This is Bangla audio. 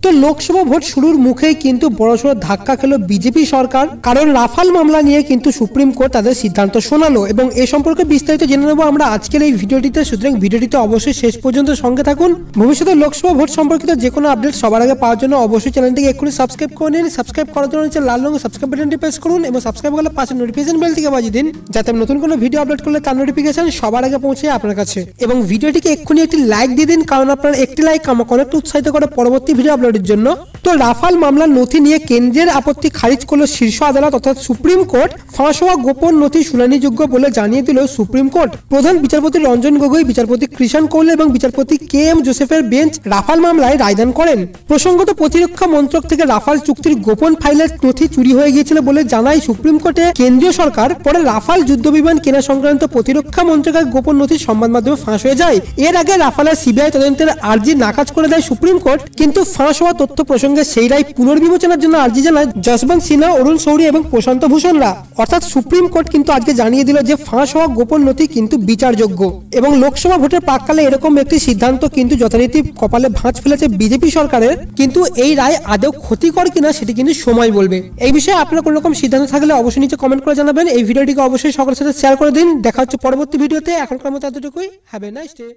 তো লোকসভা ভোট শুরুর মুখেই কিন্তু বড়সড় ধাক্কা খেলো বিজেপি সরকার, কারণ রাফাল মামলা নিয়ে কিন্তু সুপ্রিম কোর্ট তাদের সিদ্ধান্ত শোনালো এবং এ সম্পর্কে বিস্তারিত জেনে নেবো আমরা আজকের এই ভিডিওটিতে। সুতরাং ভিডিওটিতে অবশ্যই শেষ পর্যন্ত সঙ্গে থাকুন। ভবিষ্যতে লোকসভা ভোট সম্পর্কিত যে কোনো আপডেট সবার আগে পাওয়ার জন্য অবশ্যই চ্যানেলটিকে এক্ষুনি সাবস্ক্রাইব করে নিন। সাবস্ক্রাইব করার জন্য নিচে লাল রঙের সাবস্ক্রাইব বাটনটি প্রেস করুন এবং সাবস্ক্রাইব করলে পাশে নোটিফিকেশন বেলটিকে বাজিয়ে দিন, যাতে নতুন কোনো ভিডিও আপলোড করলে তার নোটিফিকেশন সবার আগে পৌঁছে আপনার কাছে। এবং ভিডিওটিকে এক্ষুনি একটি লাইক দিয়ে দিন, কারণ আপনার একটি লাইক আমাকে অনেকটা উৎসাহিত করে পরবর্তী ভিডিও আপলোডের জন্য। তো রাফাল মামলার নথি নিয়ে কেন্দ্রের আপত্তি খারিজ করলো শীর্ষ আদালত অর্থাৎ সুপ্রিম কোর্ট। ফাঁস হওয়া গোপন নথি শুনানিযোগ্য বলে জানিয়ে দিল সুপ্রিম কোর্ট। প্রধান বিচারপতি রঞ্জন গগৈ, বিচারপতি কৃষণ কৌল এবং বিচারপতি কে এম জোসেফের বেঞ্চ রাফাল মামলায় রায়দান করেন। প্রসঙ্গত, প্রতিরক্ষা মন্ত্রক থেকে রাফাল চুক্তির গোপন ফাইলের নথি চুরি হয়ে গিয়েছিল বলে জানায় সুপ্রিম কোর্টে কেন্দ্রীয় সরকার। পরে রাফাল যুদ্ধবিমান কেনা সংক্রান্ত প্রতিরক্ষা মন্ত্রকের গোপন নথি সংবাদ মাধ্যমে ফাঁস হয়ে যায়। এর আগে রাফালের সিবিআই তদন্তের আর্জি নাকচ করে দেয় সুপ্রিম কোর্ট, কিন্তু ফাঁস হওয়া তথ্য প্রসঙ্গে সেই রায় পুনর্বিবেচনার জন্য আর্জি জানায় যশবন্ত সিনহা, অরুণ শৌরি এবং প্রশান্ত ভূষণরা। অর্থাৎ সুপ্রিম কোর্ট কিন্তু আজকে জানিয়ে দিল যে ফাঁস হওয়া গোপন নথি কিন্তু বিচারযোগ্য। এবং লোকসভা ভোটের প্রাককালে এরকম একটি সিদ্ধান্ত কিন্তু যথারীতি কপালে ভাঁজ ফেলেছে বিজেপি সরকারের, কিন্তু এই রায় আদৌ ক্ষতিকর কিনা সেটি কিন্তু সময় বলবে। এই বিষয়ে আপনার কোনো রকম সিদ্ধান্ত থাকলে অবশ্যই নিচে কমেন্ট করে জানাবেন। এই ভিডিওটিকে অবশ্যই সকলের সাথে শেয়ার করে দিন। দেখা হচ্ছে পরবর্তী ভিডিওতে। এখনকার মতো এতটুকুই। Have a nice day.